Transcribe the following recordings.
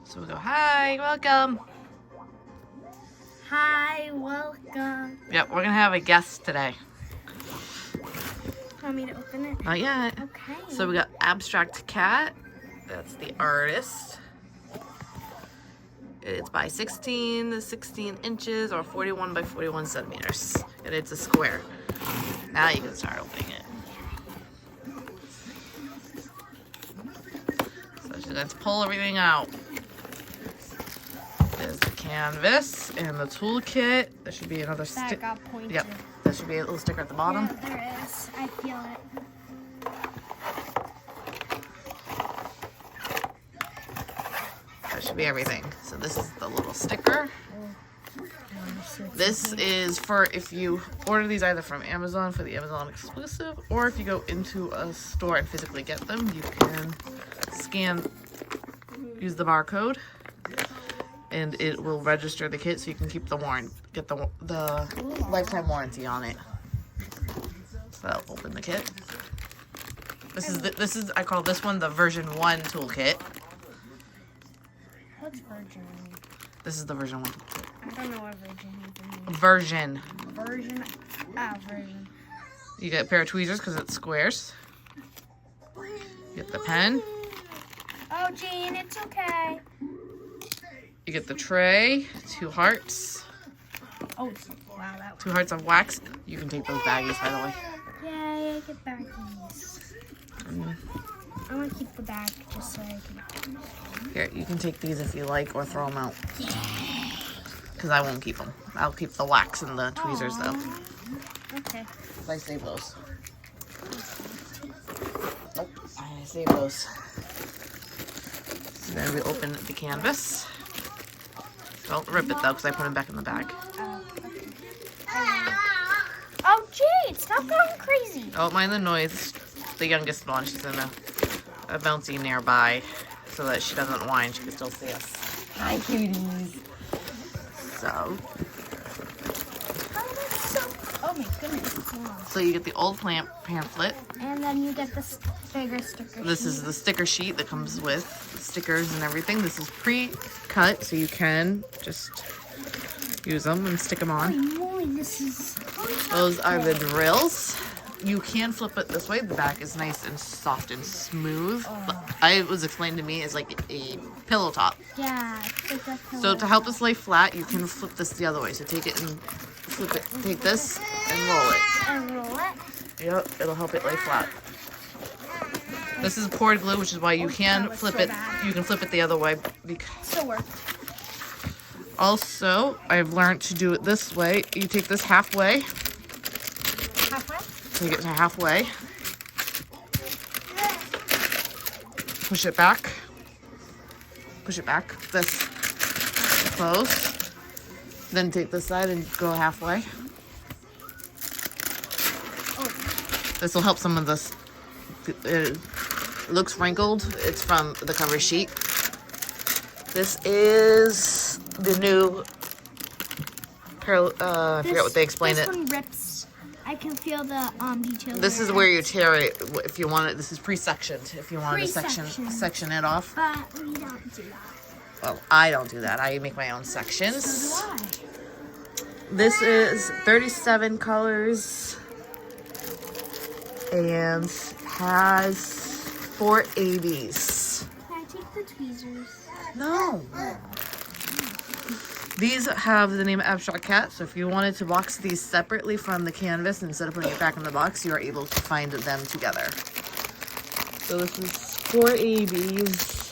So we go, hi, welcome. Hi, welcome. Yep, we're gonna have a guest today. Want me to open it? Not yet. Okay. So we got Abstract Cat. That's the artist. It's by 16 to 16 inches or 41 by 41 centimeters. And it's a square. Now you can start opening it. So let's pull everything out. There's the canvas and the toolkit. There should be another That stick. got pointed. Yep, there should be a little sticker at the bottom. Yeah, there is. I feel it. That should be everything. So this is the little sticker. This is for if you order these either from Amazon for the Amazon exclusive, or if you go into a store and physically get them, you can use the barcode, and it will register the kit so you can keep the get the lifetime warranty on it. So I'll open the kit. This is I call this one the version 1 toolkit. What's version? This is the version 1 toolkit. I don't know what version you mean. Version. Version. Version. You get a pair of tweezers because it's squares. You get the pen. Oh, Jean, it's okay. You get the tray, 2 hearts, Oh, wow, that 2 hearts of wax. You can take those baggies, by the way. Yay, get baggies. I want to keep the bag just so I can. Here, you can take these if you like, or throw them out. Because I won't keep them. I'll keep the wax and the tweezers, though. Okay. I save those. Nope, I save those. So then we open the canvas. Don't rip it, though, because I put them back in the bag. Oh, Jade, stop going crazy. Don't mind the noise. The youngest one, she's in a bouncy nearby, so that she doesn't whine. She can still see us. Hi, cuties. So. Oh my goodness, it's long. So you get the old plant pamphlet. And then you get this bigger sticker This sheet. is the sticker sheet that comes with the stickers and everything. This is pre-cut, so you can just use them and stick them on. Holy moly, this is... Those are the drills. You can flip it this way. The back is nice and soft and smooth. It was explained to me as like a pillow top. Yeah, it's like a pillow. So to help this lay flat, you can flip this the other way. So take it and flip it. Take this and roll it. And roll it. Yep, it'll help it lay flat. This is poured glue, which is why you can flip it. You can flip it the other way. Still works. Also, I've learned to do it this way. You take this halfway. Halfway? Take it to halfway. Push it back. Push it back. This close. Then take this side and go halfway. This will help some of this. It looks wrinkled. It's from the cover sheet. This is the new. I forget what they explained it. This one rips. I can feel the details. This is where you tear it if you want it. This is pre-sectioned if you want to section it off. But we don't do that. Well, I don't do that. I make my own sections. So do I. This is 37 colors and has 4 ABs. Can I take the tweezers? No. These have the name Abstract Cat, so if you wanted to box these separately from the canvas instead of putting it back in the box, you are able to find them together. So this is 4 ABs.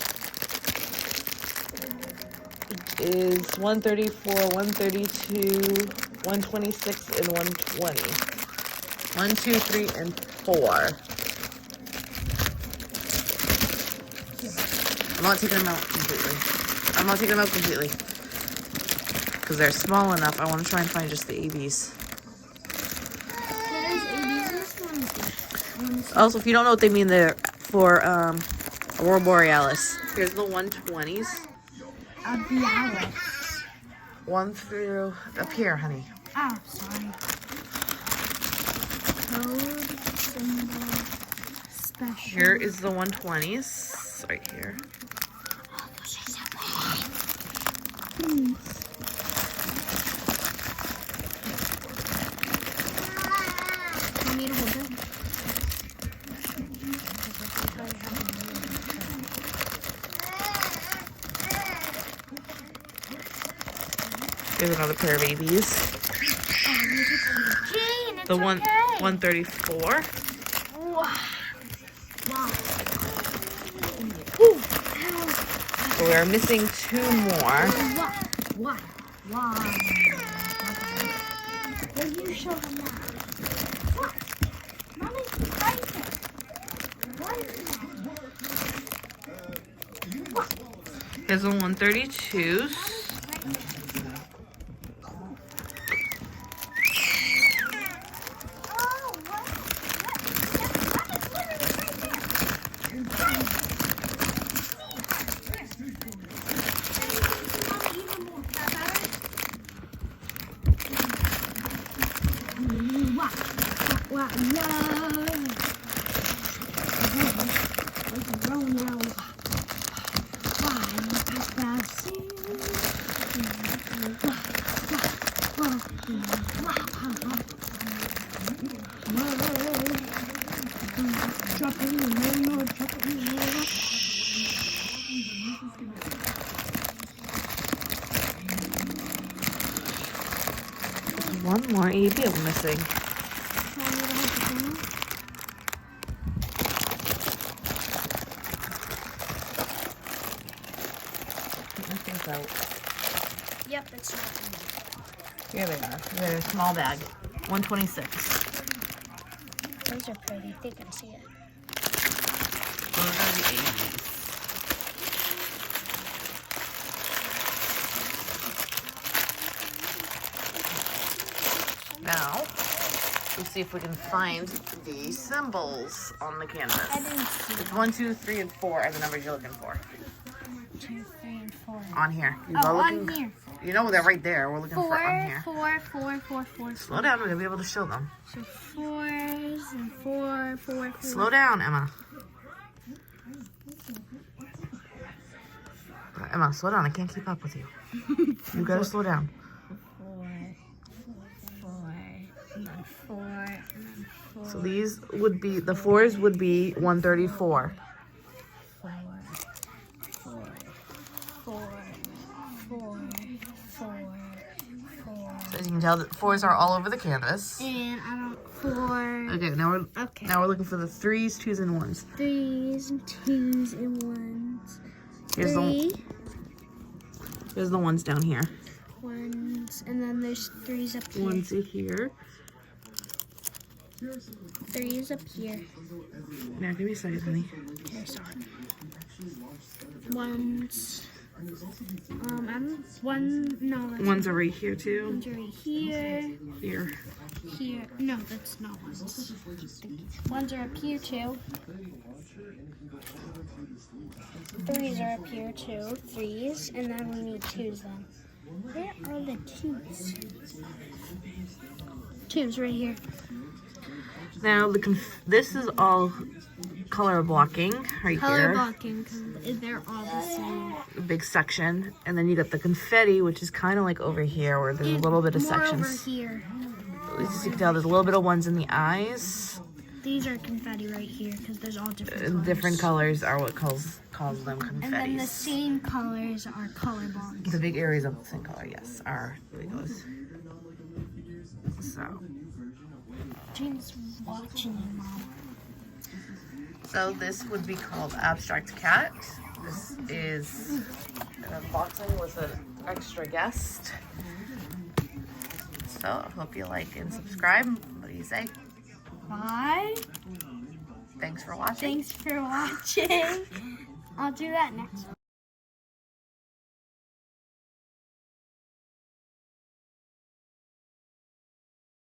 It is 134, 132, 126, and 120. 1, 2, 3, and 4. I'm not taking them out completely. Because they're small enough, I want to try and find just the ABs. Also, if you don't know what they mean, they're for Aurora Borealis. Here's the 120s. Borealis. 1 through up here, honey. Oh, sorry. Code, symbol, special. Here is the 120s right here. Want me to hold it? Here's another pair of babies. Jane, it's The okay. 134. Wow. So we are missing 2 more. Why? Will you show them that? What? Mommy's right there. What is that? Here's the 132s. Oh, what? Mommy's literally right One more AB I'm missing. Yep, it's not. Here they are. They're a small bag. 126. Those are pretty. They can see it. Those are the 80s. Now, let's see if we can find the symbols on the canvas. I didn't see It's 1, 2, 3, and 4 are the numbers you're looking for. 2, 3, and 4. On here. You Oh, go on looking, here. You know they're right there. We're looking for on here. 4, 4, 4, 4. Slow down. We're going to be able to show them. So 4s and 4, 4, 4. Slow down, Emma. Emma, slow down. I can't keep up with you. You gotta slow down. 4, 4, and then 4, and then 4. So these would be, the 4s would be 134. 4, 4, 4, 4, 4, 4. So as you can tell, the 4s are all over the canvas. And I don't 4. Okay, now we're looking for the 3s, 2s, and 1s. 3s and 2s and 1s. Here's 3 here's the ones down here. 1s, and then there's 3s up here. 1s here. 3s up here. Now give me a second, honey. Okay, sorry. 1s. I'm 1. No, that's 1s are right here too. 1s are right here. Here. Here. No, that's not 1s. 1s are up here too. 3s are up here too. 3s, and then we need 2s then. Where are the 2s? 2s right here. Now this is all color blocking right Color here. blocking, because they're all the same. A big section, and then you got the confetti, which is kind of like over here, where there's a little bit of More sections. over here. As you can tell, there's a little bit of ones in the eyes. These are confetti right here, because there's all different colors. Different colors are what calls them And then the confettis. same colors are color bonds. The big areas of the same color, yes, are those. So. Jane's watching you, Mom. So this would be called Abstract Cat. This is an unboxing with an extra guest. So I hope you like and subscribe. What do you say? Bye. Thanks for watching. Thanks for watching. I'll do that next one.